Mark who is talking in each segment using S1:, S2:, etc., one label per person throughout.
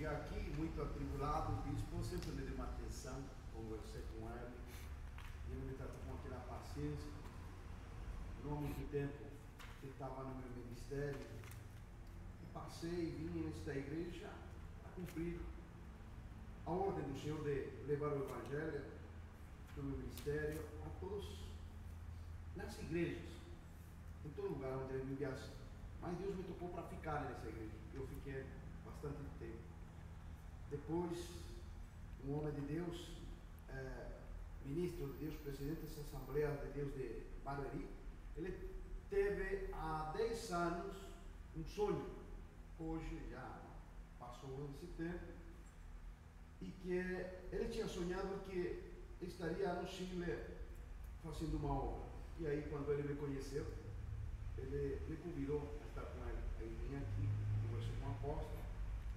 S1: cheguei aqui muito atribulado, o bispo sempre me deu uma atenção, conversei com ele, e ele me tratou com aquela paciência. Não há muito tempo que estava no meu ministério, e passei e vim nesta igreja a cumprir a ordem do Senhor de levar o Evangelho do meu ministério a todos, nas igrejas, em todo lugar onde ele me enviasse. Mas Deus me tocou para ficar nessa igreja. Eu fiquei bastante tempo. Depois, um homem de Deus, ministro de Deus, presidente dessa Assembleia de Deus de Barueri, ele teve há 10 anos um sonho. Hoje já passou esse tempo. E que ele tinha sonhado que estaria no Chile fazendo uma obra. E aí, quando ele me conheceu, ele me convidou a estar com ele. Aí vim aqui, conversei com o apóstolo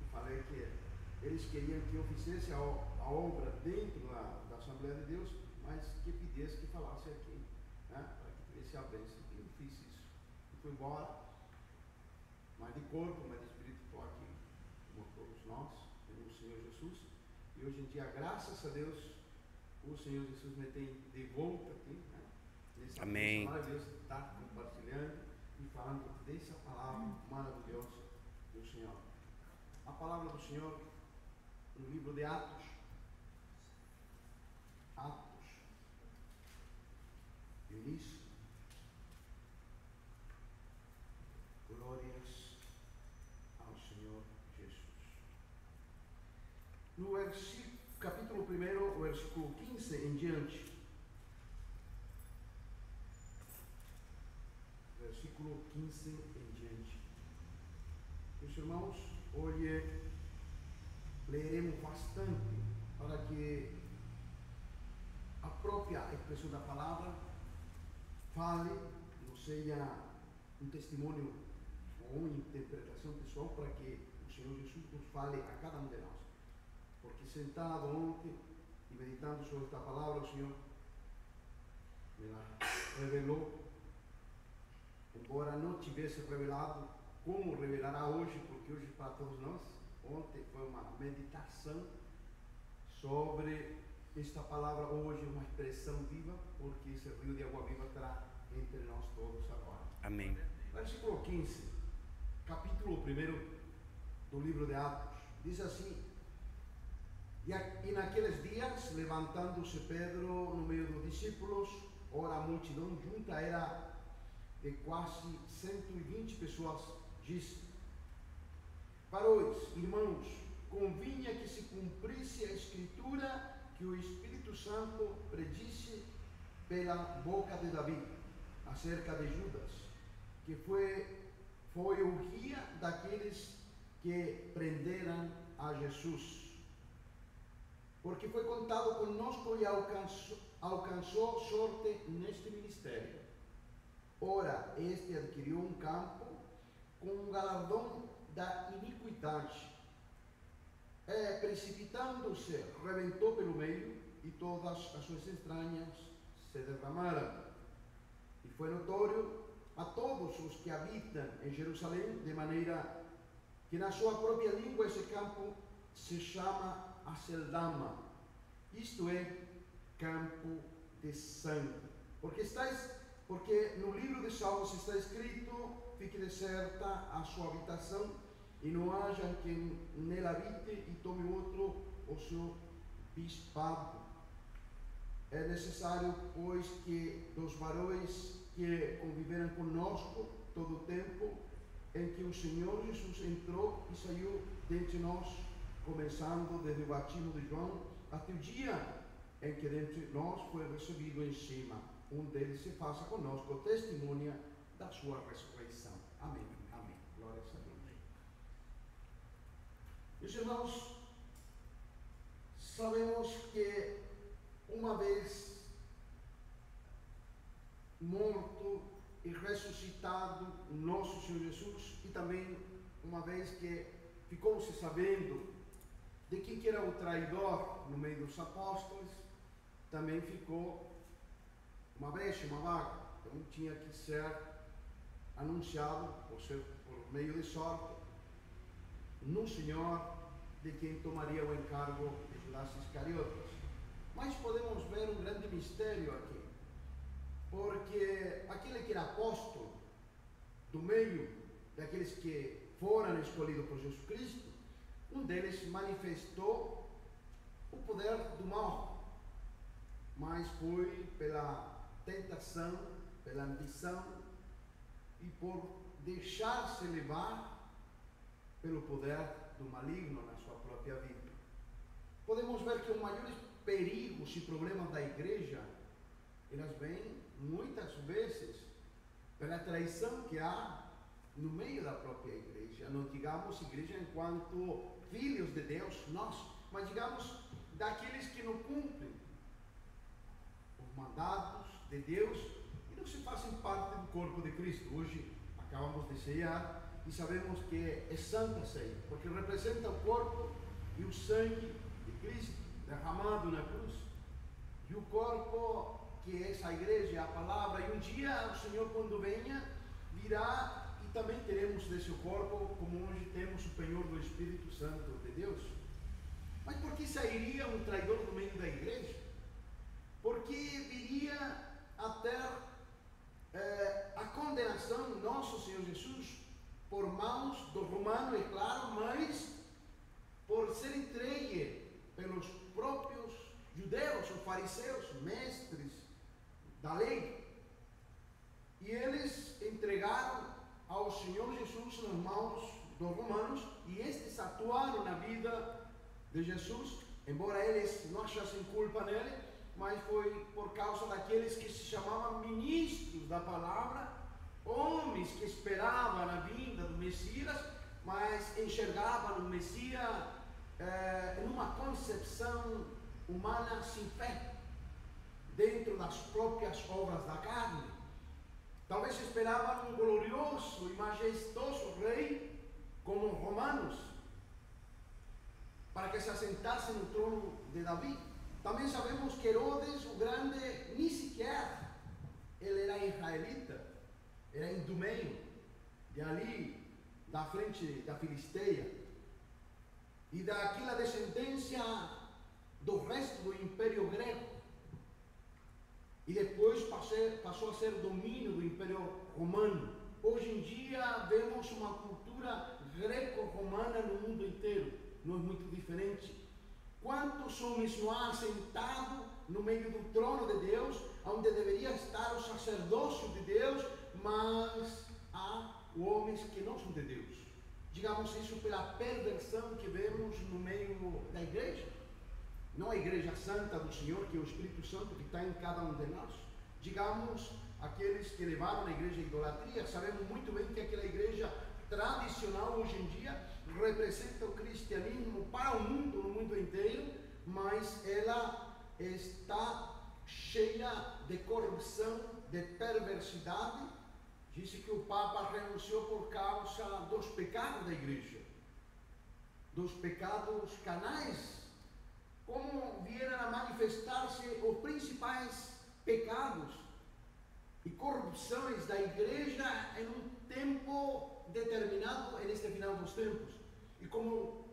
S1: e falei que eles queriam que eu fizesse a obra dentro da Assembleia de Deus, mas que pedisse que falasse aqui, né, para que tivesse a bênção. E eu fiz isso. E fui embora, mas de corpo, mas de espírito, estou aqui, como todos nós, o Senhor Jesus. E hoje em dia, graças a Deus, o Senhor Jesus me tem de volta aqui, né? Nessa
S2: Amém.
S1: Maravilhosa, está compartilhando e falando dessa palavra maravilhosa do Senhor. A palavra do Senhor no livro de Atos. Atos. Início. Glórias ao Senhor Jesus. No capítulo 1, o versículo 15 em diante. Versículo 15 em diante. Meus irmãos, hoje leremos bastante para que a própria expressão da palavra fale, não seja um testemunho ou uma interpretação pessoal, para que o Senhor Jesus nos fale a cada um de nós. Porque sentado ontem e meditando sobre esta palavra, o Senhor me la revelou, embora não tivesse revelado, como revelará hoje, porque hoje para todos nós, ontem foi uma meditação sobre esta palavra, hoje uma expressão viva, porque esse rio de água viva estará entre nós todos agora.
S2: Amém.
S1: Versículo 15, capítulo 1 do livro de Atos, diz assim: E naqueles dias, levantando-se Pedro no meio dos discípulos, ora a multidão junta era de quase 120 pessoas, disse: Varois, irmãos, convinha que se cumprisse a Escritura que o Espírito Santo predisse pela boca de Davi, acerca de Judas, que foi o guia daqueles que prenderam a Jesus. Porque foi contado conosco e alcançou sorte neste ministério. Ora, este adquiriu um campo com um galardão da iniquidade. Precipitando-se, rebentou pelo meio, e todas as suas entranhas se derramaram. E foi notório a todos os que habitam em Jerusalém, de maneira que na sua própria língua esse campo se chama Aceldama, isto é, campo de sangue. Porque no livro de Salmos está escrito: fique deserta a sua habitação, e não haja quem nela habite, e tome outro o seu bispado. É necessário, pois, que dos varões que conviveram conosco todo o tempo em que o Senhor Jesus entrou e saiu dentre nós, começando desde o batismo de João até o dia em que dentre nós foi recebido em cima, um deles se faça conosco testemunha da sua ressurreição. Amém. Amém. Glória a Deus. Meus irmãos, sabemos que uma vez morto e ressuscitado nosso Senhor Jesus, e também uma vez que ficou-se sabendo de que era o traidor no meio dos apóstolos, também ficou uma brecha, uma vaga. Então tinha que ser anunciado por meio de sorte no Senhor de quem tomaria o encargo de Judas Iscariotes. Mas podemos ver um grande mistério aqui, porque aquele que era apóstolo, do meio daqueles que foram escolhidos por Jesus Cristo, um deles manifestou o poder do mal, mas foi pela tentação, pela ambição e por deixar-se levar pelo poder do maligno na sua própria vida. Podemos ver que os maiores perigos e problemas da igreja, elas vêm muitas vezes pela traição que há no meio da própria igreja. Não digamos igreja enquanto filhos de Deus, nós, mas digamos daqueles que não cumprem os mandatos de Deus e não se fazem parte do corpo de Cristo. Hoje acabamos de ceiar e sabemos que é santa ceia, porque representa o corpo e o sangue de Cristo derramado na cruz. E o corpo, que é essa igreja, a palavra, e um dia o Senhor, quando venha, virá e também teremos desse corpo, como hoje temos o penhor do Espírito Santo de Deus. Mas por que sairia um traidor do meio da igreja? Porque viria a ter a condenação do nosso Senhor Jesus por mãos do romano, é claro, mas por ser entregue pelos próprios judeus, os fariseus, mestres da lei. E eles entregaram ao Senhor Jesus nas mãos dos romanos, e estes atuaram na vida de Jesus, embora eles não achassem culpa nele, mas foi por causa daqueles que se chamavam ministros da palavra, homens que esperavam a vinda do Messias, mas enxergavam o Messias numa concepção humana sem fé, dentro das próprias obras da carne. Talvez esperavam um glorioso e majestoso rei, como os romanos, para que se assentasse no trono de Davi. Também sabemos que Herodes, o grande, nem sequer ele era israelita, era idumeio, de ali, da frente da Filisteia, e daquela descendência do resto do Império Grego, e depois passou a ser domínio do Império Romano. Hoje em dia vemos uma cultura greco-romana no mundo inteiro, não é muito diferente. Quantos homens não há sentado no meio do trono de Deus, onde deveria estar o sacerdócio de Deus, mas há homens que não são de Deus. Digamos isso pela perversão que vemos no meio da igreja. Não a igreja santa do Senhor, que é o Espírito Santo que está em cada um de nós. Digamos, aqueles que levaram a igreja à idolatria. Sabemos muito bem que aquela igreja tradicional hoje em dia representa o cristianismo para o mundo, no mundo inteiro, mas ela está cheia de corrupção, de perversidade. Disse que o Papa renunciou por causa dos pecados da igreja, dos pecados canais, como vieram a manifestar-se os principais pecados e corrupções da igreja em um tempo determinado, neste final dos tempos. E como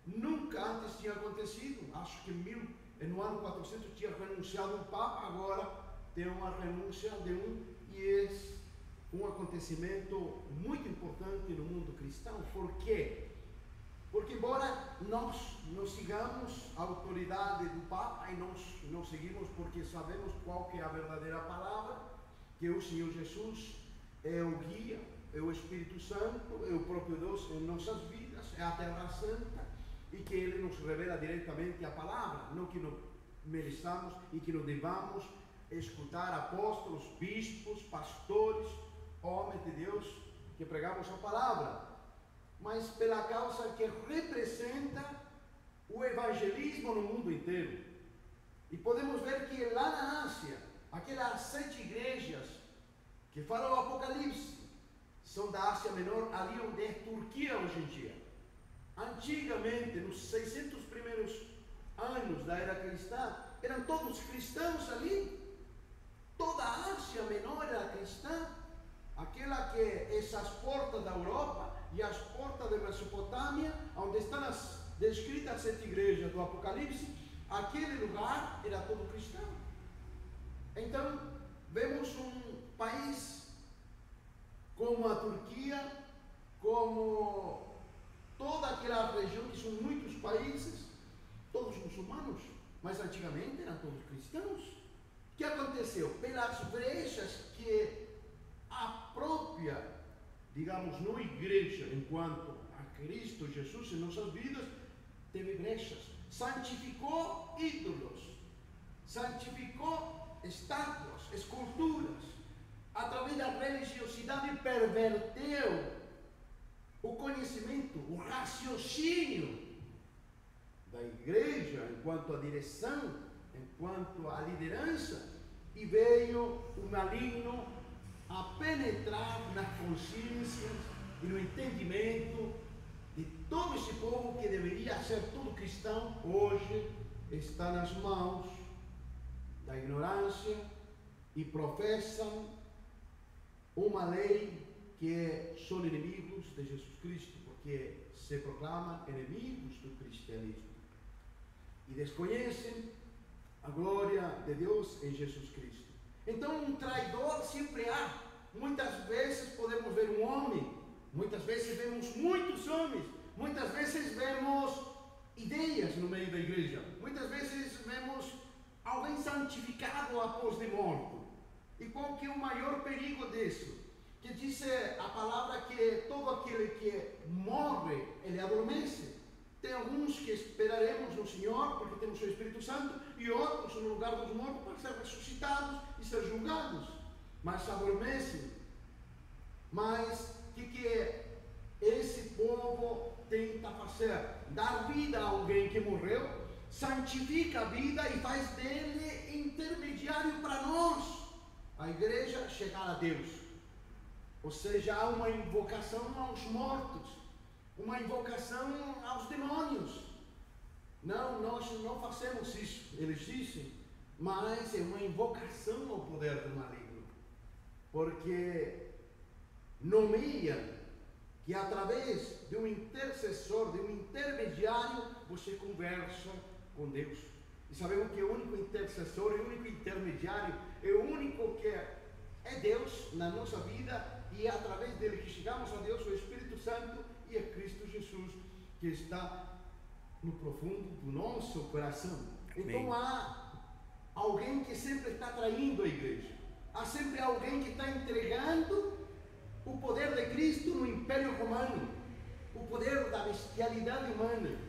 S1: nunca antes tinha acontecido, acho que no ano 400 tinha renunciado um Papa, agora tem uma renúncia de um, e é um acontecimento muito importante no mundo cristão. Por quê? Porque embora nós não sigamos a autoridade do Papa, e nós não seguimos porque sabemos qual que é a verdadeira palavra, que o Senhor Jesus é o guia, é o Espírito Santo, é o próprio Deus em nossas vidas, é a Terra Santa, e que Ele nos revela diretamente a palavra, não que não mereçamos e que não devamos escutar apóstolos, bispos, pastores, homens de Deus que pregamos a palavra, mas pela causa que representa o evangelismo no mundo inteiro. E podemos ver que lá na Ásia, aquelas 7 igrejas que falam o Apocalipse, são da Ásia Menor, ali onde é Turquia hoje em dia. Antigamente, nos 600 primeiros anos da era cristã, eram todos cristãos ali. Toda a Ásia Menor era cristã. Aquela que essas portas da Europa e as portas da Mesopotâmia, onde estão as descritas as 7 igrejas do Apocalipse, aquele lugar era todo cristão. Então, vemos um país como a Turquia, como toda aquela região, que são muitos países, todos muçulmanos, mas antigamente eram todos cristãos. O que aconteceu? Pelas brechas que a própria, digamos, não igreja, enquanto a Cristo Jesus em nossas vidas, teve brechas, santificou ídolos, santificou estátuas, esculturas, através da religiosidade perverteu o conhecimento, o raciocínio da igreja, enquanto a direção, enquanto a liderança, e veio o maligno a penetrar nas consciências e no entendimento de todo esse povo que deveria ser todo cristão. Hoje está nas mãos da ignorância e professam uma lei que são inimigos de Jesus Cristo, porque se proclamam inimigos do cristianismo e desconhecem a glória de Deus em Jesus Cristo. Então, um traidor sempre há. Muitas vezes podemos ver um homem, muitas vezes vemos muitos homens, muitas vezes vemos ideias no meio da igreja, muitas vezes vemos alguém santificado após de morto. E qual que é o maior perigo disso? Que diz a palavra que todo aquele que morre, ele adormece. Tem alguns que esperaremos no Senhor, porque temos o Espírito Santo, e outros no lugar dos mortos para ser ressuscitados e ser julgados. Mas adormecem. Mas o que esse povo tenta fazer? Dar vida a alguém que morreu, santifica a vida e faz dele intermediário para nós, a igreja, chegar a Deus. Ou seja, há uma invocação aos mortos, uma invocação aos demônios. Não, nós não fazemos isso, eles dizem, mas é uma invocação ao poder do maligno, porque nomeia que através de um intercessor, de um intermediário, você conversa com Deus. E sabemos que o único intercessor, o único intermediário, é o único que é Deus na nossa vida, e é através dele que chegamos a Deus, o Espírito Santo, e é Cristo Jesus que está no profundo do nosso coração. Amém. Então há alguém que sempre está traindo a igreja, há sempre alguém que está entregando o poder de Cristo no Império Romano, o poder da bestialidade humana,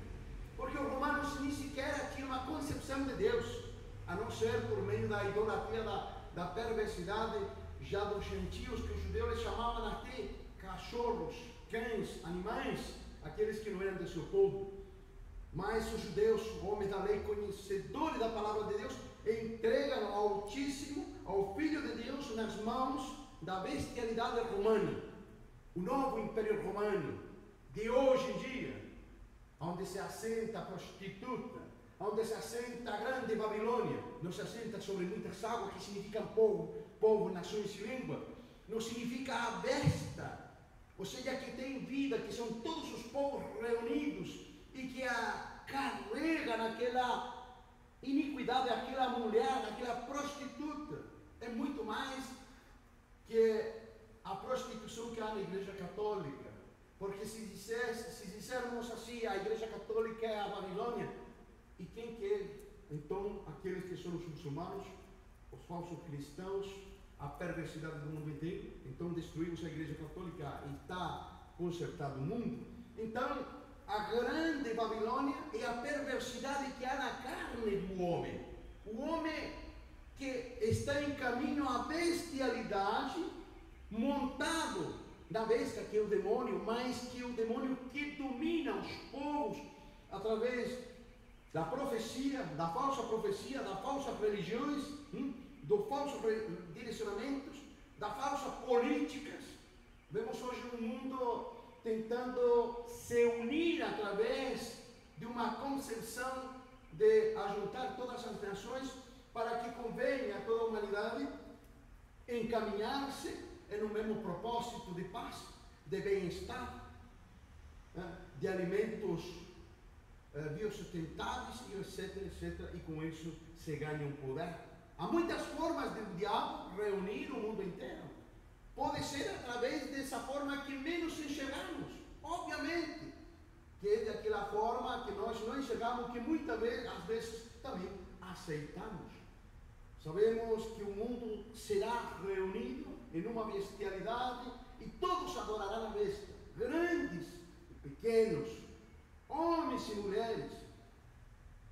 S1: porque os romanos nem sequer tinham uma concepção de Deus, a não ser por meio da idolatria, da perversidade já dos gentios, que os judeus chamavam até cachorros, cães, animais, aqueles que não eram de seu povo. Mas os judeus, homens da lei, conhecedores da palavra de Deus, entregam ao Altíssimo, ao Filho de Deus, nas mãos da bestialidade romana, o novo Império Romano de hoje em dia, onde se assenta a prostituta, onde se assenta a grande Babilônia, não se assenta sobre muitas águas, que significam povo, nações e língua, não significa a besta, ou seja, que tem vida, que são todos os povos reunidos e que a carrega naquela iniquidade, aquela mulher, aquela prostituta. É muito mais que a prostituição que há na Igreja Católica, porque se dissermos assim, a Igreja Católica é a Babilônia, e quem que é? Então, aqueles que são os muçulmanos, os falsos cristãos, a perversidade do mundo inteiro. Então destruímos a Igreja Católica e está consertado o mundo. Então, a grande Babilônia é a perversidade que há na carne do homem. O homem que está em caminho à bestialidade, montado na besta, que é o demônio, mas que é o demônio que domina os povos através da profecia, das falsas religiões, dos falsos direcionamentos, das falsas políticas. Vemos hoje um mundo tentando se unir através de uma concepção de ajuntar todas as nações para que convenha a toda a humanidade encaminhar-se em um mesmo propósito de paz, de bem-estar, de alimentos biosustentáveis, e etc, etc, e com isso se ganha um poder. Há muitas formas do diabo reunir o mundo inteiro. Pode ser através dessa forma que menos enxergamos, obviamente, que é daquela forma que nós não enxergamos, que muitas vezes, às vezes, também aceitamos. Sabemos que o mundo será reunido em uma bestialidade e todos adorarão a besta, grandes e pequenos, homens e mulheres,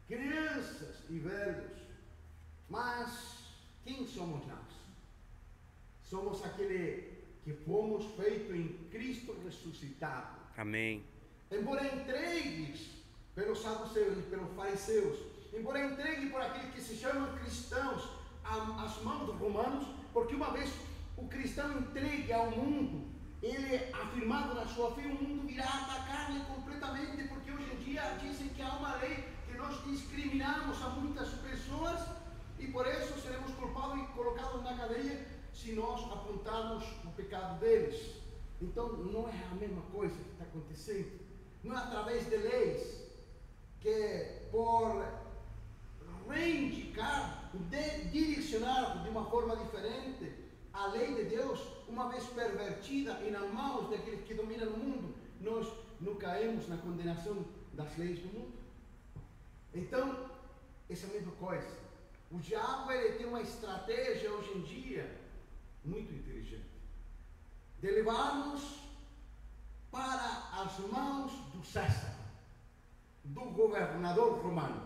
S1: crianças e velhos. Mas quem somos nós? Somos aquele que fomos feitos em Cristo ressuscitado.
S2: Amém.
S1: Embora entregues pelos saduceus e pelos fariseus, embora entregue por aqueles que se chamam cristãos às mãos dos romanos, porque uma vez o cristão entregue ao mundo, ele é afirmado na sua fé, o mundo virá atacar-lhe completamente, porque hoje em dia dizem que há uma lei que nós discriminamos a muitas pessoas e por isso seremos culpados e colocados na cadeia se nós apontarmos o pecado deles. Então não é a mesma coisa que está acontecendo. Não é através de leis que por reivindicar, direcionar de uma forma diferente a lei de Deus, uma vez pervertida e nas mãos daqueles que dominam o mundo, nós não caímos na condenação das leis do mundo. Então, essa mesma coisa. O diabo ele tem uma estratégia hoje em dia muito inteligente de levar-nos para as mãos do César, do governador romano,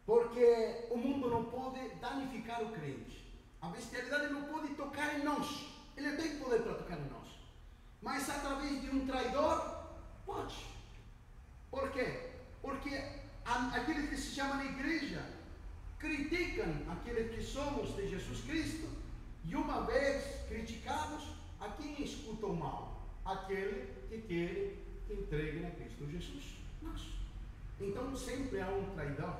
S1: porque o mundo não pode danificar o crente, a bestialidade não pode tocar em nós, ele tem poder para tocar em nós, mas através de um traidor pode. Por quê? Porque aqueles que se chamam na igreja criticam aqueles que somos de Jesus Cristo, e uma vez criticados, a quem escuta o mal? Aquele que quer que entregue a Cristo Jesus. Nós. Então sempre há um traidor.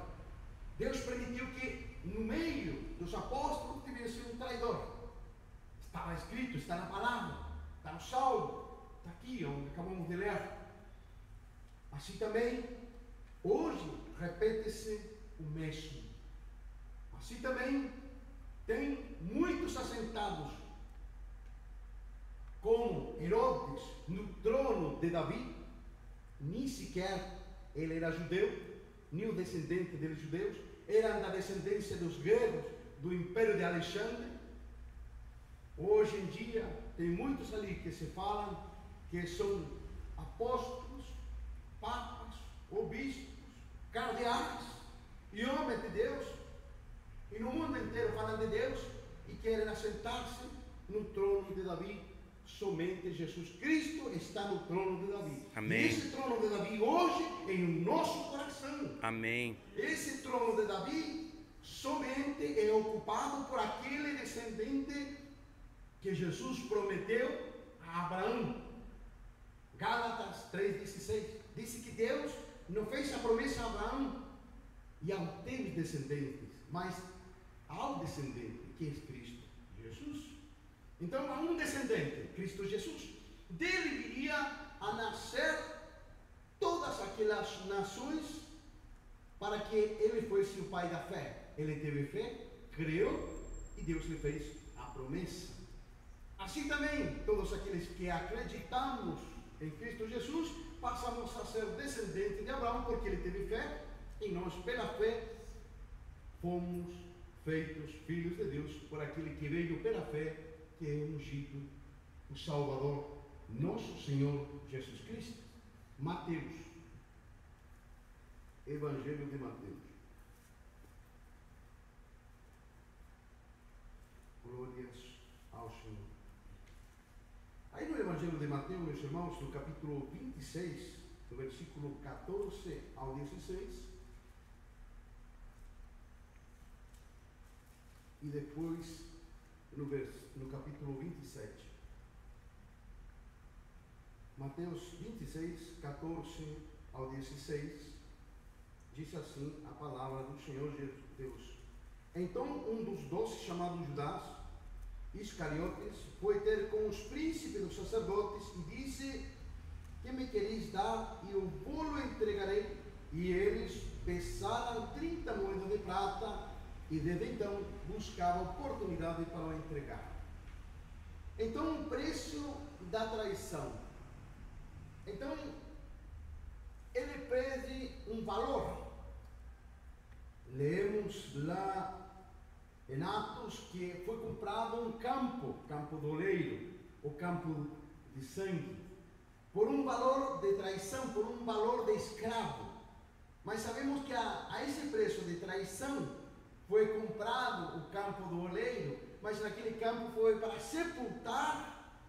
S1: Deus permitiu que no meio dos apóstolos tivesse um traidor. Estava escrito, está na palavra, está no Salmo, está aqui onde acabamos de ler. Assim também, hoje repete-se o mesmo. Assim também tem muitos assentados, como Herodes no trono de Davi, nem sequer ele era judeu, nem o descendente dos judeus, era da descendência dos gregos, do império de Alexandre. Hoje em dia tem muitos ali que se falam que são apóstolos, papas, obispos, cardeais e homens de Deus, e no mundo inteiro falam de Deus e querem assentar-se no trono de Davi. Somente Jesus Cristo está no trono de Davi.
S2: Amém.
S1: E esse trono de Davi hoje é em nosso coração.
S2: Amém.
S1: Esse trono de Davi somente é ocupado por aquele descendente que Jesus prometeu a Abraão. Gálatas 3,16 disse que Deus não fez a promessa a Abraão e aos teus descendentes, mas ao descendente que é Cristo Jesus. Então há um descendente, Cristo Jesus. Dele viria a nascer todas aquelas nações, para que ele fosse o pai da fé. Ele teve fé, creu e Deus lhe fez a promessa. Assim também, todos aqueles que acreditamos em Cristo Jesus, passamos a ser descendentes de Abraão, porque ele teve fé, e nós, pela fé, fomos feitos filhos de Deus, por aquele que veio pela fé, que é ungido, o Salvador, nosso Senhor Jesus Cristo. Mateus, Evangelho de Mateus. Glórias ao Senhor. Aí no Evangelho de Mateus, meus irmãos, no capítulo 26, do versículo 14 ao 16, e depois no capítulo 27. Mateus 26, 14 ao 16, diz assim a palavra do Senhor Deus. Então um dos 12, chamado Judas Iscariotes, foi ter com os príncipes dos sacerdotes e disse: que me quereis dar, e eu vou-lo entregarei. E pesaram 30 moedas de prata e desde então buscava oportunidade para o entregar. Então, o preço da traição. Então, ele pede um valor. Lemos lá em Atos que foi comprado um campo do oleiro, o campo de sangue, por um valor de traição, por um valor de escravo. Mas sabemos que a esse preço de traição foi comprado o campo do oleiro, mas naquele campo foi para sepultar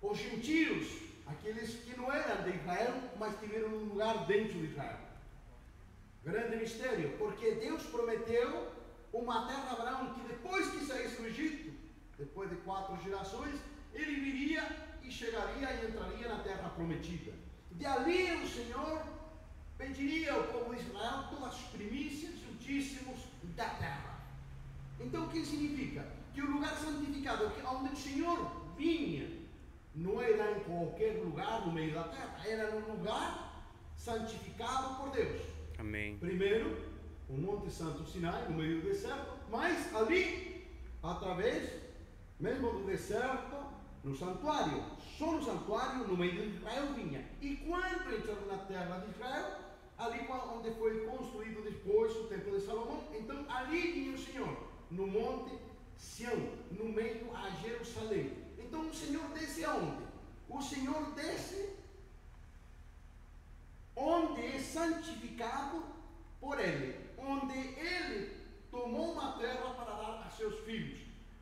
S1: os gentios, aqueles que não eram de Israel, mas tiveram um lugar dentro de Israel. Grande mistério, porque Deus prometeu uma terra a Abraão que depois que saísse do Egito, depois de 4 gerações, ele viria e chegaria e entraria na terra prometida. De ali o Senhor pediria ao povo de Israel todas as primícias e os dízimos da terra. Então o que significa? Que o lugar santificado, onde o Senhor vinha, não era em qualquer lugar no meio da terra, era num lugar santificado por Deus.
S2: Amém.
S1: Primeiro, o Monte Santo Sinai, no meio do deserto, mas ali, através mesmo do deserto, no santuário, só no santuário, no meio de Israel vinha. E quando entrou na terra de Israel, ali onde foi construído depois o templo de Salomão, então ali vinha o Senhor, no Monte Sião, no meio a Jerusalém. Então o Senhor desce aonde? O Senhor desce onde é santificado por Ele, onde Ele tomou uma terra para dar a seus filhos,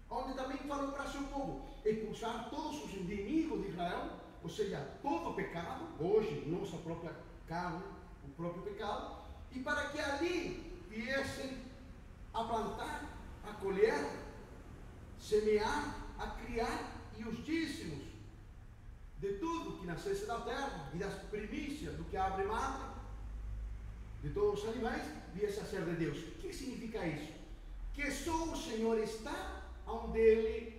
S1: onde também falou para seu povo expulsar todos os inimigos de Israel, ou seja, todo o pecado, hoje nossa própria carne, o próprio pecado, e para que ali viessem a plantar, a colher, semear, a criar, e os dízimos de tudo que nascesse da terra e das primícias do que abre madre, de todos os animais, viesse a ser de Deus. O que significa isso? Que só o Senhor está onde Ele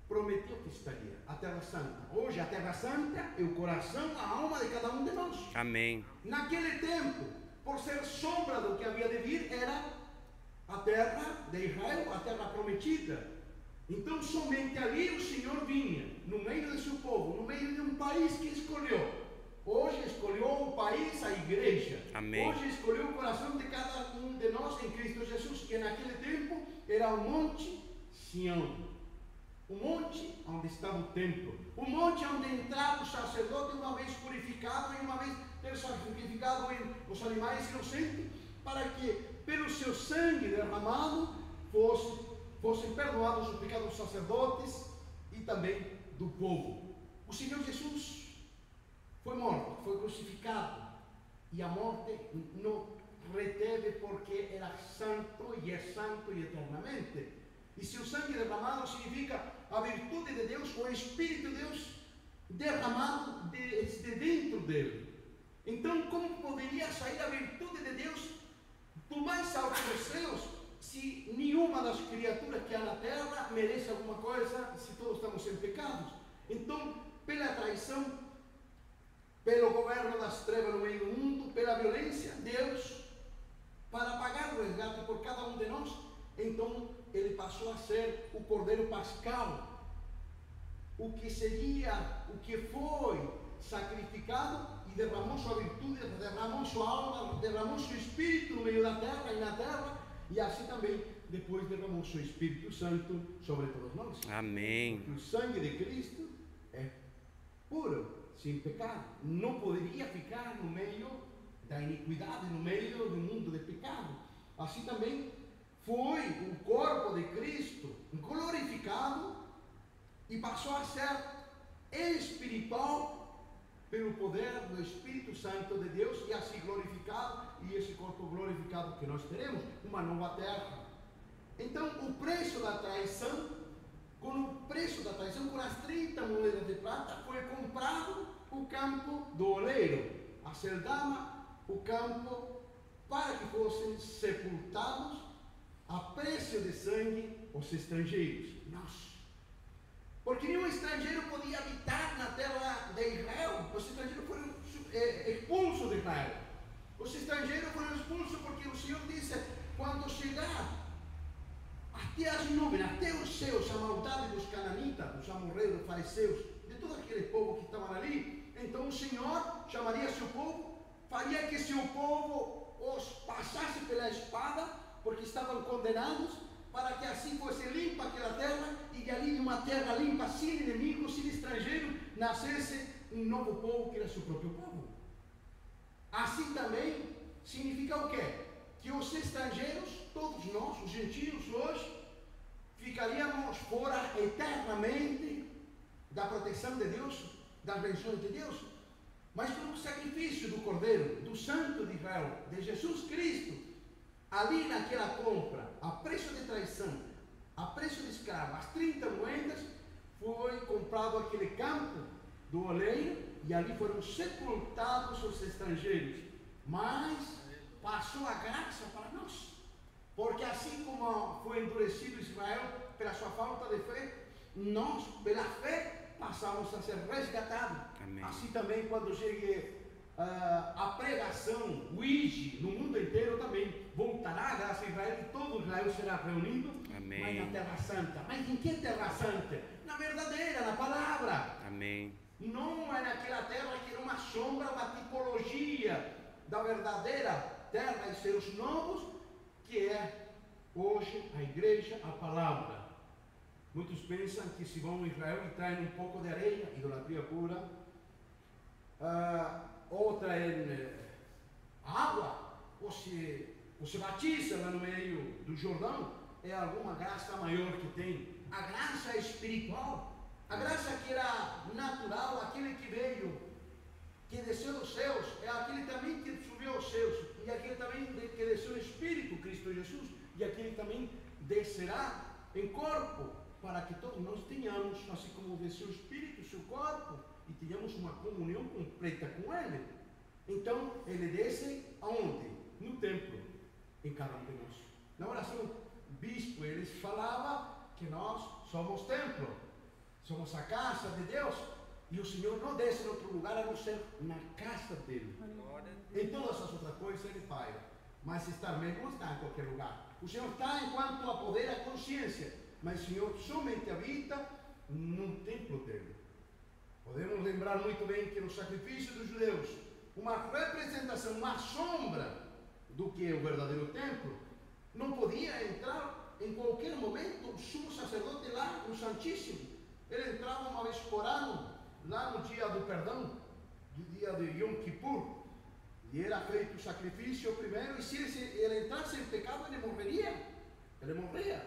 S1: prometeu que estaria, a Terra Santa. Hoje a Terra Santa é o coração, a alma de cada um de nós.
S2: Amém.
S1: Naquele tempo, por ser sombra do que havia de vir, era a terra de Israel, a terra prometida. Então somente ali o Senhor vinha, no meio de seu povo, no meio de um país que escolheu. Hoje escolheu o país, a igreja.
S2: Amém.
S1: Hoje escolheu o coração de cada um de nós em Cristo Jesus, que naquele tempo era o Monte Sião, o monte onde estava o templo, o monte onde entrava o sacerdote uma vez purificado e uma vez ter sacrificado os animais inocentes, para que pelo seu sangue derramado fossem perdoados os pecados dos sacerdotes e também do povo. O Senhor Jesus foi morto, foi crucificado, e a morte não reteve, porque era santo e é santo e eternamente. E seu sangue derramado significa a virtude de Deus, o Espírito de Deus derramado de dentro dele. Então, como poderia sair a virtude de Deus do mais alto dos céus, se nenhuma das criaturas que há na terra merece alguma coisa, se todos estamos em pecados? Então, pela traição, pelo governo das trevas no meio do mundo, pela violência, Deus, para pagar o resgate por cada um de nós, então Ele passou a ser o Cordeiro Pascal, o que seria, o que foi sacrificado e derramou sua virtude, derramou sua alma, derramou seu Espírito no meio da terra e na terra, e assim também depois derramou seu Espírito Santo sobre todos nós.
S2: Amém.
S1: Porque o sangue de Cristo é puro, sem pecado, não poderia ficar no meio da iniquidade, no meio do mundo de pecado. Assim também foi o corpo de Cristo glorificado e passou a ser espiritual pelo poder do Espírito Santo de Deus, e assim glorificado, e esse corpo glorificado que nós teremos, uma nova terra. Então o preço da traição, com as 30 moedas de prata, foi comprado o campo do oleiro, a Celdama, o campo, para que fossem sepultados a preço de sangue os estrangeiros. Nós. Porque nenhum estrangeiro podia habitar na terra de Israel. Os estrangeiros foram expulsos de Israel. Os estrangeiros foram expulsos porque o Senhor disse, quando chegar até as nuvens, até os céus, a maldade dos cananitas, dos amorreus, dos fariseus, de todo aquele povo que estavam ali, então o Senhor chamaria seu povo, faria que seu povo os passasse pela espada, porque estavam condenados, para que assim fosse limpa aquela terra, e de ali de uma terra limpa, sem inimigos, sem estrangeiro, nascesse um novo povo que era seu próprio povo. Assim também significa o quê? Que os estrangeiros, todos nós, os gentios hoje, ficaríamos fora eternamente da proteção de Deus, das bênçãos de Deus, mas pelo sacrifício do Cordeiro, do Santo de Israel, de Jesus Cristo, ali naquela compra, a preço de traição, a preço de escravo, as 30 moedas, foi comprado aquele campo do oleiro, e ali foram sepultados os estrangeiros, mas passou a graça para nós, porque assim como foi endurecido Israel pela sua falta de fé, nós, pela fé, passamos a ser resgatados. Amém. Assim também, quando chegue a pregação, o IG, no mundo inteiro também voltará a graça a Israel, e todo Israel será reunido. Amém. Mas na Terra Santa. Mas em que Terra Santa? Na verdadeira, na palavra. Amém. Não é naquela terra que era uma sombra, uma tipologia da verdadeira terra e seus novos, que é hoje a igreja, a palavra. Muitos pensam que se vão a Israel e traem um pouco de areia, idolatria pura, outra é água, ou se batiza lá no meio do Jordão, é alguma graça maior que tem. A graça espiritual, a graça que era natural, aquele que veio, que desceu dos céus, é aquele também que subiu aos céus, e aquele também que desceu no Espírito, Cristo Jesus, e aquele também descerá em corpo, para que todos nós tenhamos, assim como desceu o Espírito, o seu corpo, e tenhamos uma comunhão completa com Ele. Então, Ele desce aonde? No templo, em cada um de nós. Na oração, o bispo, eles falavam que nós somos templo, somos a casa de Deus, e o Senhor não desce em outro lugar a não ser na casa dele. Em todas as outras coisas Ele paira, mas estar mesmo não está em qualquer lugar. O Senhor está enquanto apodera a consciência, mas o Senhor somente habita num templo dele. Podemos lembrar muito bem que no sacrifício dos judeus, uma representação, uma sombra do que é o verdadeiro templo, não podia entrar em qualquer momento o sumo sacerdote lá no Santíssimo. Ele entrava uma vez por ano, lá no dia do perdão, no dia de Yom Kippur, e era feito o sacrifício primeiro, e se ele entrasse em pecado, ele morria.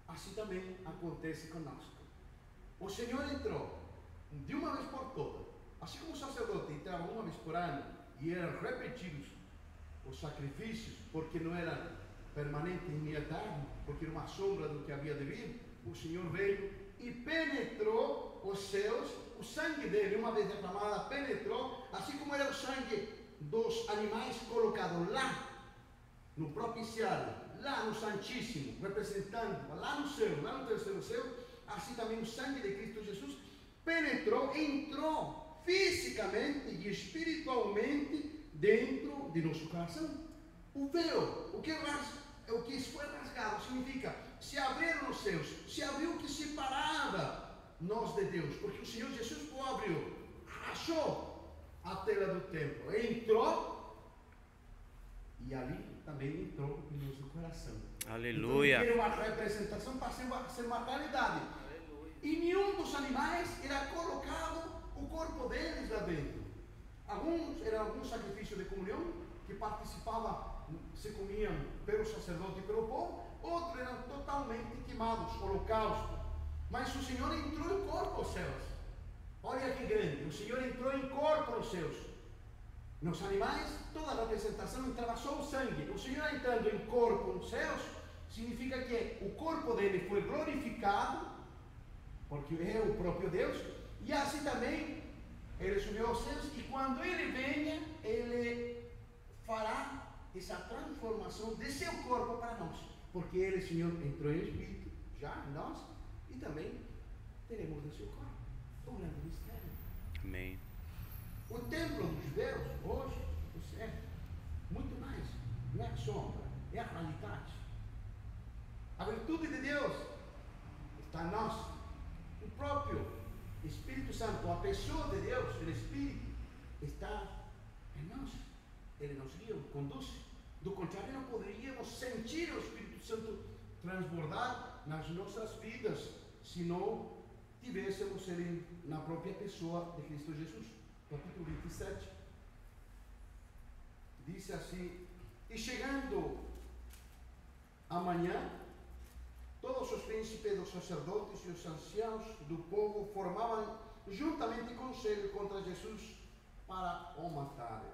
S1: Assim também acontece conosco. O Senhor entrou de uma vez por todas, assim como o sacerdote entrava uma vez por ano, e eram repetidos os sacrifícios, porque não eram permanentes nem eternos, porque era uma sombra do que havia de vir. O Senhor veio e penetrou os céus, o sangue dele, uma vez derramada, penetrou, assim como era o sangue dos animais colocado lá no propiciário, lá no Santíssimo, representando lá no céu, lá no terceiro céu, assim também o sangue de Cristo Jesus penetrou, entrou fisicamente e espiritualmente dentro de nosso coração. O véu, o que foi rasgado, significa se abriram os céus, se abriu o que separava nós de Deus, porque o Senhor Jesus o abriu, achou a tela do templo, entrou, e ali também entrou em nosso coração. Aleluia. Então, era uma representação para ser uma realidade. Aleluia. E nenhum dos animais era colocado o corpo deles lá dentro. Era algum sacrifício de comunhão que participava, se comiam pelo sacerdote e pelo povo, outros eram totalmente queimados, holocausto. Mas o Senhor entrou em corpo aos céus. Olha que grande, o Senhor entrou em corpo aos céus. Nos animais, toda a representação entrava só o sangue. O Senhor entrando em corpo nos céus, significa que o corpo dele foi glorificado, porque é o próprio Deus, e assim também ele subiu aos céus, e quando ele venha, ele fará essa transformação de seu corpo para nós, porque ele, Senhor, entrou em espírito, já em nós, e também teremos o seu corpo. Estou olhando mistério. Amém. O templo dos judeus, hoje, o certo, irmãos, Ele nos guia, conduz. Do contrário, não poderíamos sentir o Espírito Santo transbordar nas nossas vidas se não tivéssemos Ele na própria pessoa de Cristo Jesus. Capítulo 27. Diz assim: e chegando amanhã, todos os príncipes dos sacerdotes e os anciãos do povo formavam juntamente conselho contra Jesus para o matarem.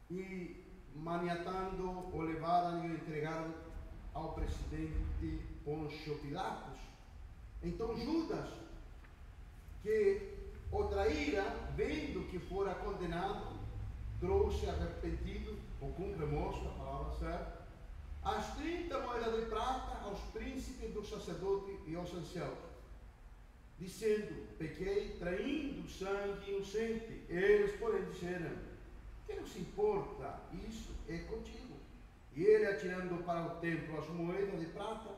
S1: E maniatando, o levaram e o entregaram ao presidente Pôncio Pilatos. Então Judas, que o traíra, vendo que fora condenado, trouxe arrependido, ou com remorso, a palavra certa, as 30 moedas de prata aos príncipes dos sacerdotes e aos anciãos, dizendo: pequei traindo sangue inocente. Eles, porém, disseram: que não se importa, isso é contigo. E ele, atirando para o templo as moedas de prata,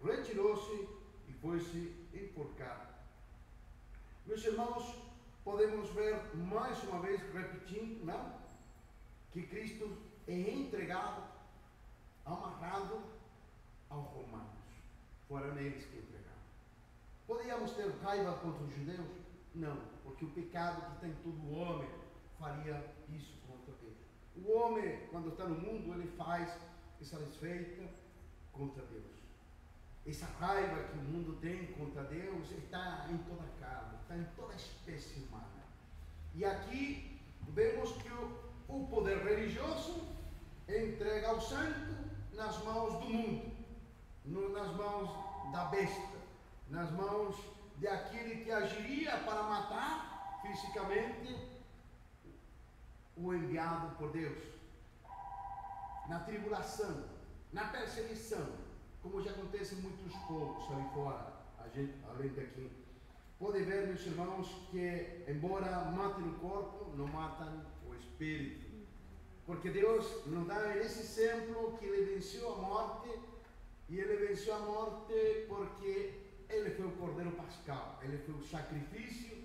S1: retirou-se e foi-se enforcar. Meus irmãos, podemos ver mais uma vez, repetindo, não? Que Cristo é entregado, amarrado aos romanos. Foram eles que entregaram. Podíamos ter raiva contra os judeus? Não, porque o pecado que tem todo homem faria isso contra Deus. O homem, quando está no mundo, ele faz essa desfeita contra Deus. Essa raiva que o mundo tem contra Deus está em toda a carne, está em toda a espécie humana. E aqui vemos que o poder religioso entrega o santo nas mãos do mundo, nas mãos da besta, nas mãos daquele que agiria para matar fisicamente o enviado por Deus. Na tribulação, na perseguição, como já acontece em muitos povos ali fora, além daqui. Pode ver, meus irmãos, que embora matem o corpo, não matam o espírito. Porque Deus nos dá esse exemplo que Ele venceu a morte, e Ele venceu a morte porque Ele foi o Cordeiro Pascal, Ele foi o sacrifício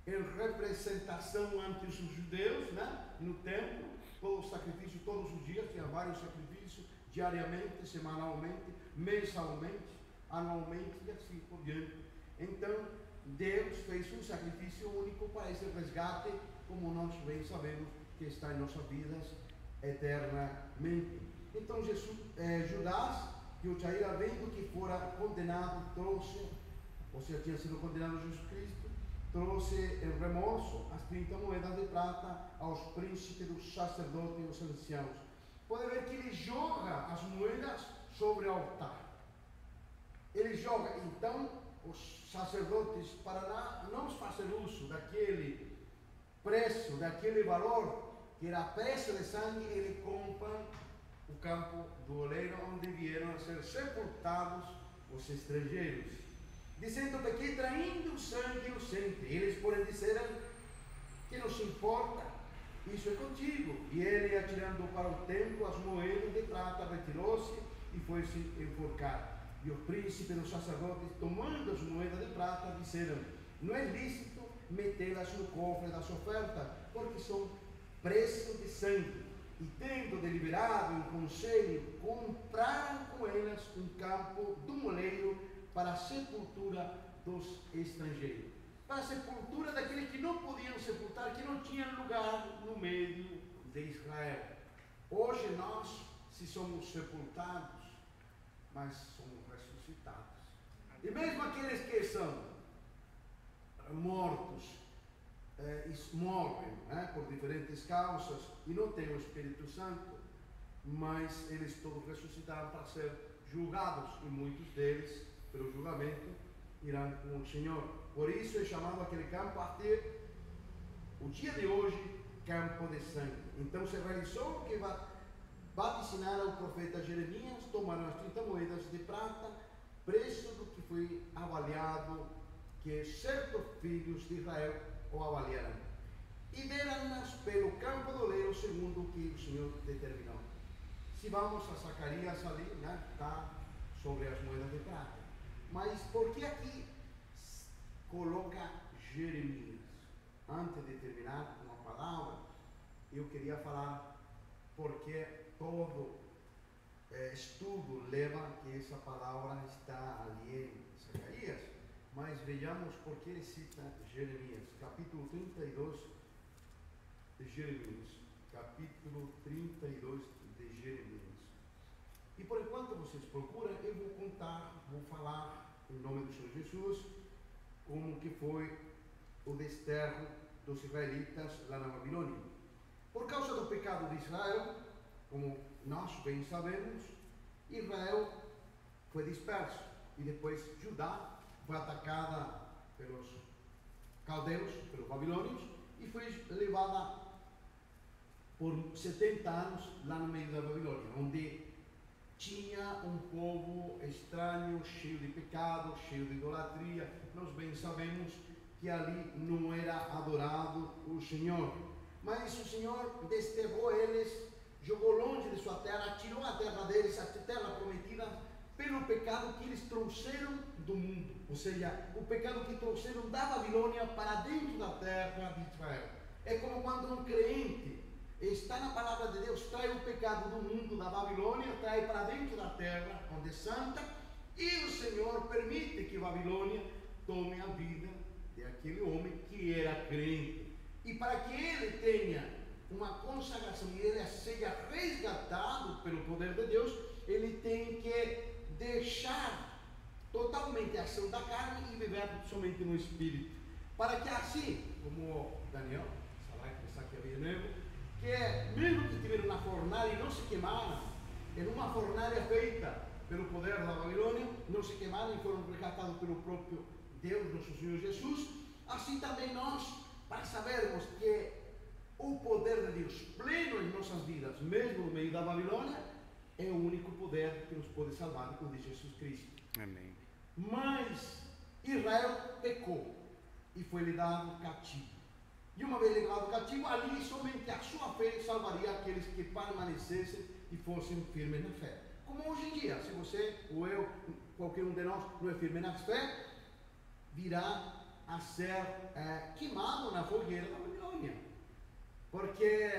S1: em representação ante os judeus, né? No templo, todo o sacrifício, todos os dias, tinha vários sacrifícios, diariamente, semanalmente, mensalmente, anualmente e assim por diante. Então, Deus fez um sacrifício único para esse resgate, como nós bem sabemos que está em nossas vidas eternamente. Então, Judas, que o traíra, vendo que fora condenado, trouxe, ou seja, tinha sido condenado Jesus Cristo, trouxe em remorso as 30 moedas de prata aos príncipes dos sacerdotes e os anciãos. Pode ver que ele joga as moedas sobre o altar. Ele joga, então, os sacerdotes, para não fazer uso daquele preço, daquele valor, que era a peça de sangue, ele compra o campo do oleiro, onde vieram a ser sepultados os estrangeiros, dizendo: pequei traindo o sangue inocente. Eles, porém, disseram: que não se importa, isso é contigo. E ele, atirando para o templo as moedas de prata, retirou-se e foi-se enforcar. E os príncipes dos sacerdotes, tomando as moedas de prata, disseram: não é lícito metê-las no cofre das ofertas, porque são preço de sangue. E tendo deliberado em conselho, compraram com elas um campo do moleiro para a sepultura dos estrangeiros, para a sepultura daqueles que não podiam sepultar, que não tinham lugar no meio de Israel. Hoje nós, se somos sepultados, mas somos ressuscitados. E mesmo aqueles que são mortos, morrem, né, por diferentes causas e não têm o Espírito Santo, mas eles todos ressuscitaram para ser julgados, e muitos deles, pelo julgamento, irão com o Senhor. Por isso é chamado aquele campo até o dia de hoje campo de sangue. Então se realizou o que vaticinaram o profeta Jeremias: tomaram as 30 moedas de prata, preço do que foi avaliado, que certos filhos de Israel o avaliaram, e deram-nas pelo campo do oleiro, segundo o que o Senhor determinou. Se vamos a Zacarias ali, né, está sobre as moedas de prata. Mas por que aqui coloca Jeremias? Antes de terminar uma palavra, eu queria falar porque todo estudo leva que essa palavra está ali em Zacarias, mas vejamos por que ele cita Jeremias, capítulo 32 de Jeremias, capítulo 32 de Jeremias. E por enquanto vocês procuram, eu vou falar em nome do Senhor Jesus, como que foi o desterro dos israelitas lá na Babilônia. Por causa do pecado de Israel, como nós bem sabemos, Israel foi disperso e depois Judá foi atacada pelos caldeus, pelos babilônios, e foi levada por 70 anos lá no meio da Babilônia, onde tinha um povo estranho, cheio de pecado, cheio de idolatria. Nós bem sabemos que ali não era adorado o Senhor, mas o Senhor desterrou eles, jogou longe de sua terra, tirou a terra deles, a terra prometida, pelo pecado que eles trouxeram do mundo, ou seja, o pecado que trouxeram da Babilônia para dentro da terra de Israel. É como quando um crente está na palavra de Deus, trai o pecado do mundo, da Babilônia, trai para dentro da terra, onde é santa, e o Senhor permite que Babilônia tome a vida de aquele homem que era crente. E para que ele tenha uma consagração e ele seja resgatado pelo poder de Deus, ele tem que deixar totalmente a ação da carne e viver somente no Espírito. Para que assim, como Daniel, que mesmo que estiveram na fornalha e não se queimaram, em uma fornalha feita pelo poder da Babilônia, não se queimaram e foram resgatados pelo próprio Deus, nosso Senhor Jesus, assim também nós, para sabermos que o poder de Deus pleno em nossas vidas, mesmo no meio da Babilônia, é o único poder que nos pode salvar, como diz Jesus Cristo.
S2: Amém.
S1: Mas Israel pecou e foi levado cativo. E uma vez levado cativo, ali somente a sua fé salvaria aqueles que permanecessem e fossem firmes na fé. Como hoje em dia, se você ou eu, qualquer um de nós, não é firme na fé, virá a ser queimado na fogueira da Babilônia. Porque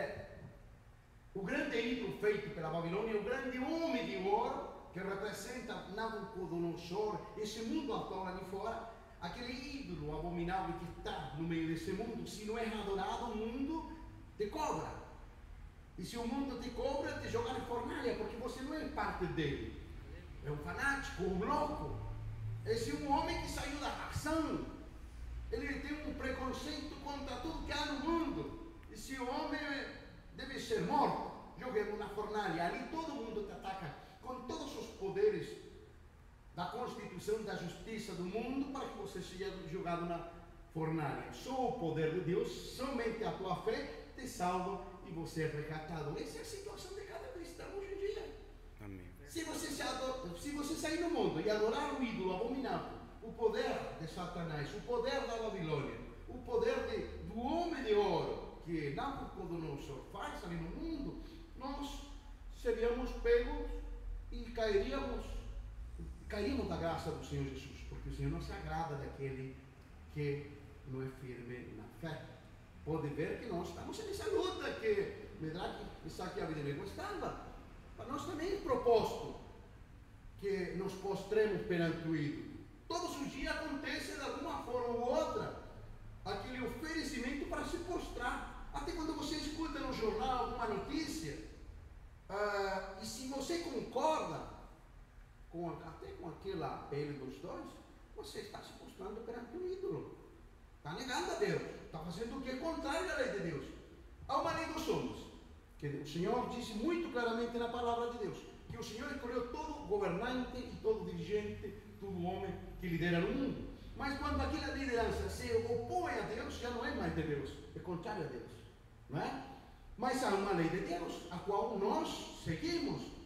S1: o grande ídolo feito pela Babilônia, o grande homem de ouro, que representa Nabucodonosor, esse mundo atual ali fora, aquele ídolo abominável que está no meio desse mundo, se não é adorado, o mundo te cobra. E se o mundo te cobra, te joga na fornalha, porque você não é parte dele. É um fanático, um louco. Esse é um homem que saiu da ração. Ele tem um preconceito contra tudo que há no mundo. Esse homem deve ser morto. Joguemos na fornalha. Ali todo mundo te ataca com todos os poderes da Constituição, da justiça do mundo, para que você seja jogado na fornalha. Só o poder de Deus, somente a tua fé te salva e você é resgatado. Essa é a situação de cada cristão hoje em dia.
S2: Amém.
S1: Se você sair no mundo e adorar o ídolo abominável, o poder de Satanás, o poder da Babilônia, o poder do homem de ouro que Nabucodonosor faz ali no mundo, nós seríamos pegos e cairíamos da graça do Senhor Jesus, porque o Senhor não se agrada daquele que não é firme na fé. Pode ver que nós estamos nessa luta que Medraque, Isaac e Abednego estava. Para nós também é proposto que nos postremos perante o ídolo. Todos os dias acontece de alguma forma ou outra aquele oferecimento para se postrar. Até quando você escuta no jornal alguma notícia, e se você concorda até com aquela pele dos dois, você está se postrando perante o ídolo. Está negando a Deus. Está fazendo o que é contrário à lei de Deus. Há uma lei dos homens, que o Senhor disse muito claramente na palavra de Deus, que o Senhor escolheu todo governante e todo dirigente, todo homem que lidera no mundo. Mas quando aquela liderança se opõe a Deus, já não é mais de Deus, é contrário a Deus. Não é? Mas há uma lei de Deus, a qual nós seguimos.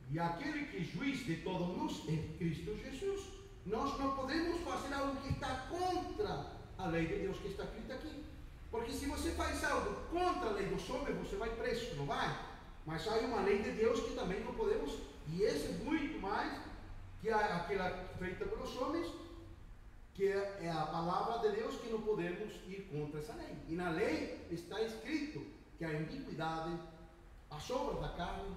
S1: E aquele que é juiz de todos nós é Cristo Jesus. Nós não podemos fazer algo que está contra a lei de Deus que está escrita aqui. Porque se você faz algo contra a lei dos homens, você vai preso, não vai? Mas há uma lei de Deus que também não podemos, e essa é muito mais que aquela feita pelos homens, que é a palavra de Deus, que não podemos ir contra essa lei. E na lei está escrito que a iniquidade, as obras da carne,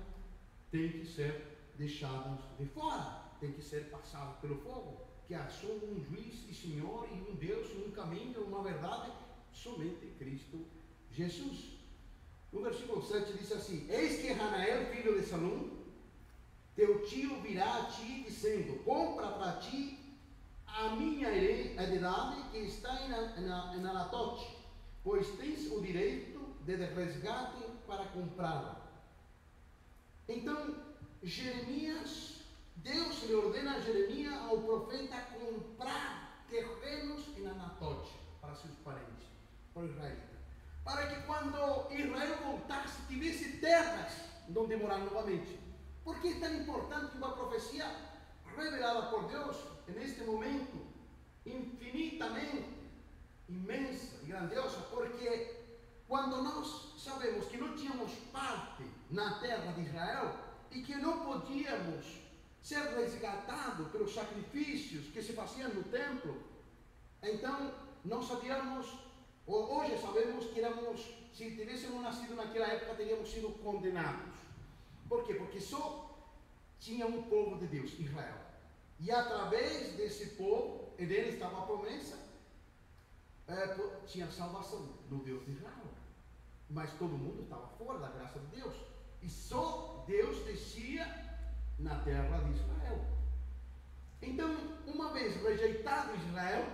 S1: tem que ser deixadas de fora, tem que ser passadas pelo fogo, que há só um juiz e Senhor, e um Deus, um caminho, uma verdade, somente Cristo Jesus. No versículo 7 diz assim: eis que Hanael, filho de Salum, teu tio virá a ti, dizendo: compra para ti a minha heredade que está em Anatote, pois tens o direito de resgate para comprá-la. Então, Jeremias, Deus lhe ordena a Jeremias, ao profeta, comprar terrenos em Anatote para seus parentes, para Israel, para que quando Israel voltasse, tivesse terras onde morar novamente. Por que é tão importante uma profecia revelada por Deus neste momento, infinitamente imensa e grandiosa? Porque quando nós sabemos que não tínhamos parte na terra de Israel e que não podíamos ser resgatados pelos sacrifícios que se faziam no templo, então nós sabíamos, ou hoje sabemos que se tivéssemos nascido naquela época, teríamos sido condenados. Por quê? Porque só tinha um povo de Deus, Israel. E através desse povo, e dele estava a promessa, tinha salvação no Deus de Israel. Mas todo mundo estava fora da graça de Deus. E só Deus descia na terra de Israel. Então, uma vez rejeitado Israel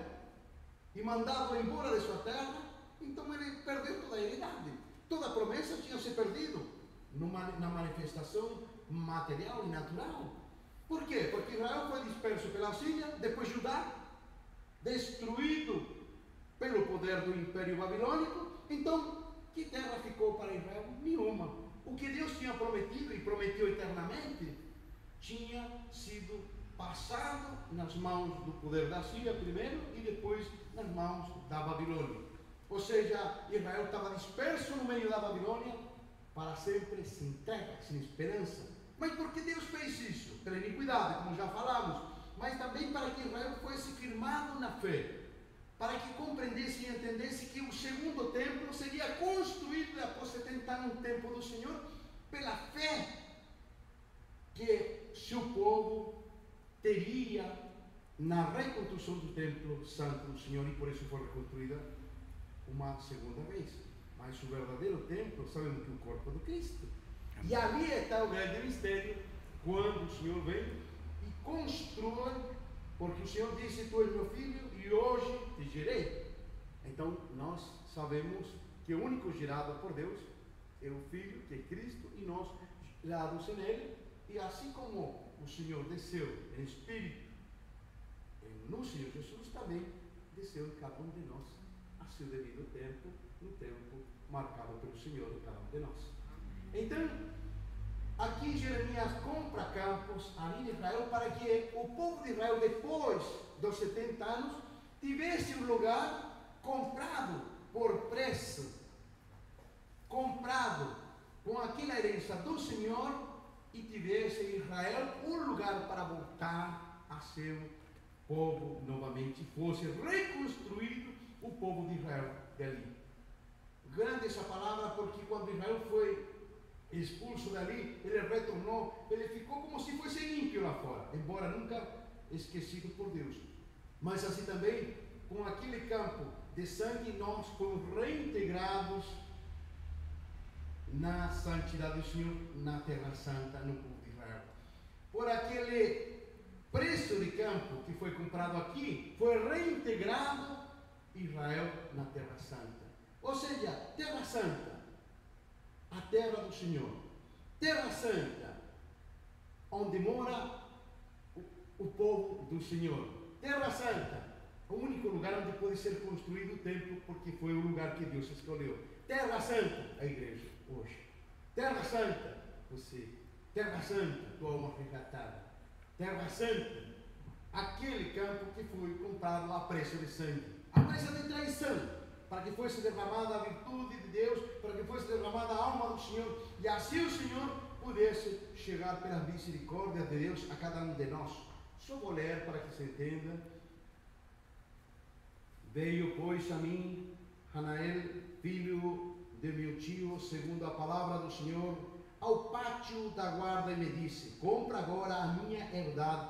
S1: e mandado embora de sua terra, então ele perdeu toda a heredade. Toda a promessa tinha se perdido na manifestação material e natural. Por quê? Porque Israel foi disperso pela Síria, depois Judá, destruído pelo poder do Império Babilônico. Então, que terra ficou para Israel? Nenhuma. O que Deus tinha prometido e prometeu eternamente tinha sido passado nas mãos do poder da Síria primeiro e depois nas mãos da Babilônia. Ou seja, Israel estava disperso no meio da Babilônia para sempre, sem terra, sem esperança. Mas por que Deus fez isso? Pela iniquidade, como já falamos, mas também para que Israel fosse firmado na fé, para que compreendesse e entendesse que o segundo templo seria construído após 70 anos no templo do Senhor, pela fé que seu povo teria na reconstrução do templo santo do Senhor, e por isso foi reconstruída uma segunda vez. Mas o verdadeiro templo, sabemos que é o corpo de Cristo. E ali está o grande mistério, quando o Senhor vem e constrói, porque o Senhor disse: tu és meu filho e hoje te gerei. Então nós sabemos que o único gerado por Deus é o Filho, que é Cristo, e nós gerados nele. E assim como o Senhor desceu em espírito no Senhor Jesus, também desceu em cada um de nós a seu devido tempo, no tempo marcado pelo Senhor em cada um de nós. Então, aqui Jeremias compra campos ali em Israel para que o povo de Israel, depois dos 70 anos, tivesse um lugar comprado por preço, comprado com aquela herança do Senhor, e tivesse em Israel um lugar para voltar a ser povo novamente, fosse reconstruído o povo de Israel dali. Grande essa palavra, porque quando Israel foi expulso dali, ele retornou, ele ficou como se fosse ímpio lá fora, embora nunca esquecido por Deus. Mas assim também, com aquele campo de sangue, nós fomos reintegrados na santidade do Senhor, na terra santa, no povo de Israel. Por aquele preço de campo que foi comprado aqui, foi reintegrado Israel na terra santa. Ou seja, terra santa, a terra do Senhor. Terra santa, onde mora o povo do Senhor. Terra santa, o único lugar onde pode ser construído o templo, porque foi o lugar que Deus escolheu. Terra santa, a igreja, hoje. Terra santa, você. Terra santa, tua alma resgatada. Terra santa, aquele campo que foi comprado a preço de sangue, a preço de traição, para que fosse derramada a virtude de Deus, para que fosse derramada a alma do Senhor, e assim o Senhor pudesse chegar pela misericórdia de Deus a cada um de nós. Só vou ler para que se entenda. Veio, pois, a mim Hanael, filho de meu tio, segundo a palavra do Senhor, ao pátio da guarda e me disse: compra agora a minha herdade,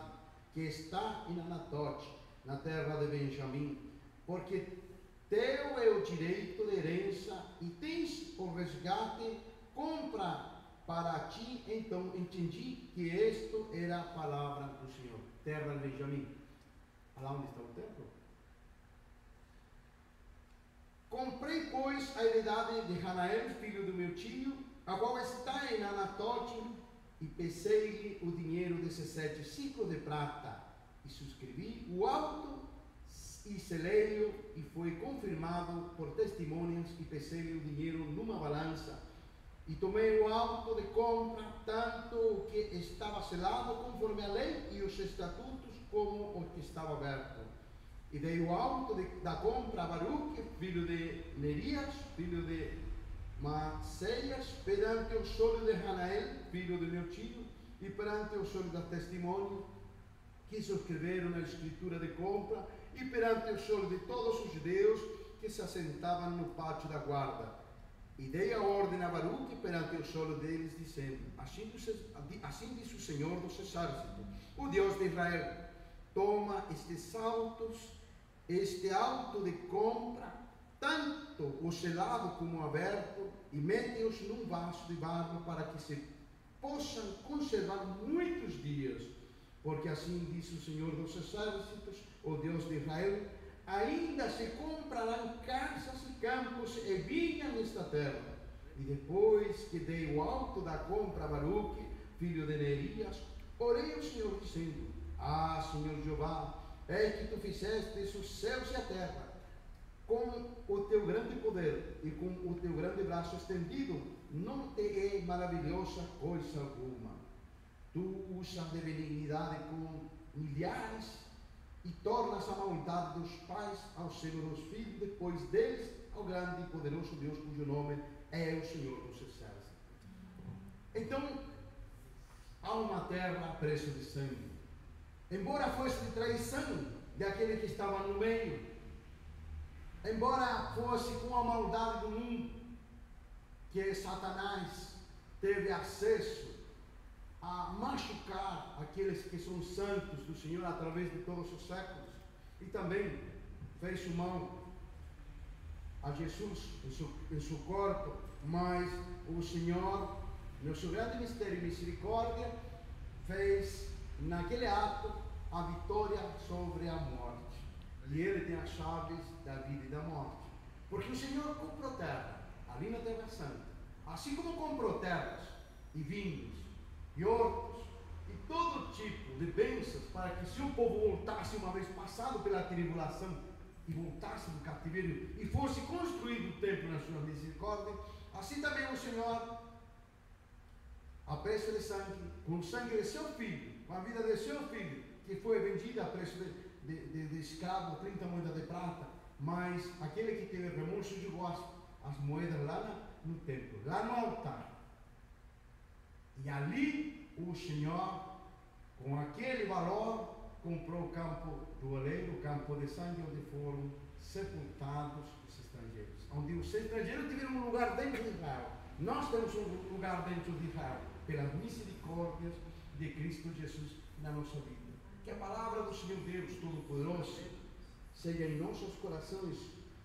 S1: que está em Anatote, na terra de Benjamim, porque teu é o direito de herança e tens o resgate, compra para ti. Então entendi que isto era a palavra do Senhor. Terra de Benjamim. Lá onde está o templo. Comprei, pois, a heredade de Hanael, filho do meu tio, a qual está em Anatote, e pesei-lhe o dinheiro 17 ciclos de prata, e subscrevi o auto e selei-o, e foi confirmado por testemunhas, e pesei-lhe o dinheiro numa balança, e tomei o auto de compra, tanto o que estava selado conforme a lei e os estatutos, como o que estava aberto. E dei o auto da compra a Baruque, filho de Nerias, filho de Maceias, perante os olhos de Hanael, filho de meu tio, e perante os olhos da testemunha, que subscreveram na escritura de compra, e perante os olhos de todos os judeus que se assentavam no pátio da guarda. E dei a ordem a Baruque perante os olhos deles, dizendo: assim diz o Senhor dos Exércitos, o Deus de Israel: toma este auto de compra, tanto o selado como o aberto, e mete-os num vaso de barro, para que se possam conservar muitos dias. Porque assim diz o Senhor dos Exércitos, o Deus de Israel: ainda se comprarão casas e campos e vinha nesta terra. E depois que dei o auto da compra a Baruque, filho de Nerias, orei ao Senhor, dizendo: ah, Senhor Jeová, é que tu fizeste os céus e a terra, com o teu grande poder e com o teu grande braço estendido, não te é maravilhosa coisa alguma. Tu usas de benignidade com milhares e tornas a maldade dos pais ao seno dos filhos, depois deles ao grande e poderoso Deus, cujo nome é o Senhor dos Exércitos. Então, há uma terra a preço de sangue. Embora fosse de traição daquele que estava no meio, embora fosse com a maldade do mundo, que Satanás teve acesso a machucar aqueles que são santos do Senhor através de todos os séculos, e também fez mal a Jesus em seu corpo, mas o Senhor, no seu grande mistério e misericórdia, fez naquele ato a vitória sobre a morte, e Ele tem as chaves da vida e da morte, porque o Senhor comprou terra ali na Terra Santa, assim como comprou terras e vinhos e hortos e todo tipo de bênçãos, para que se o povo voltasse uma vez passado pela tribulação e voltasse do cativeiro e fosse construído o templo na sua misericórdia, assim também o Senhor, a preço de sangue, com o sangue de seu filho, com a vida de seu filho, que foi vendida a preço de escravo, 30 moedas de prata, mas aquele que teve remorso jogou as moedas lá no templo, lá no altar. E ali o Senhor, com aquele valor, comprou o campo do oleiro, o campo de sangue, onde foram sepultados os estrangeiros, onde os estrangeiros tiveram um lugar dentro de Israel. Nós temos um lugar dentro de Israel, pelas misericórdias de Cristo Jesus na nossa vida. Que a palavra do Senhor Deus Todo-Poderoso seja em nossos corações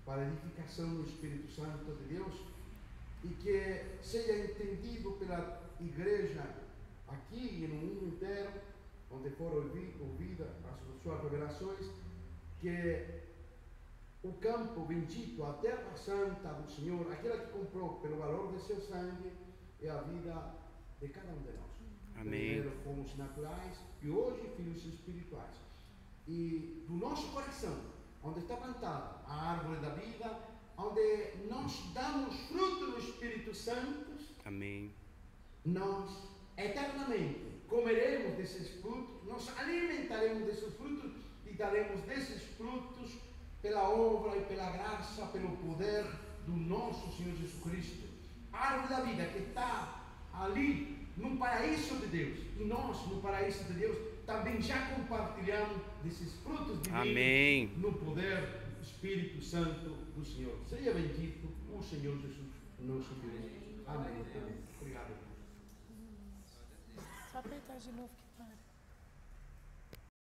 S1: para a edificação do Espírito Santo de Deus, e que seja entendido pela igreja aqui e no mundo inteiro, onde for ouvida as suas revelações, que o campo bendito, a terra santa do Senhor, aquela que comprou pelo valor de seu sangue, é a vida de cada um de nós.
S2: Amém.
S1: Primeiro fomos naturais e hoje filhos espirituais. E do nosso coração, onde está plantada a árvore da vida, onde nós damos fruto no Espírito Santo,
S2: Amém.
S1: nós eternamente comeremos desses frutos, nós alimentaremos desses frutos e daremos desses frutos pela obra e pela graça, pelo poder do nosso Senhor Jesus Cristo. A árvore da vida que está ali no paraíso de Deus, e nós no paraíso de Deus também já compartilhamos desses frutos divinos.
S2: Amém.
S1: No poder do Espírito Santo do Senhor. Seja bendito o Senhor Jesus No nome de Jesus. Amém. Amém. Obrigado.
S2: Só apertar de novo que para.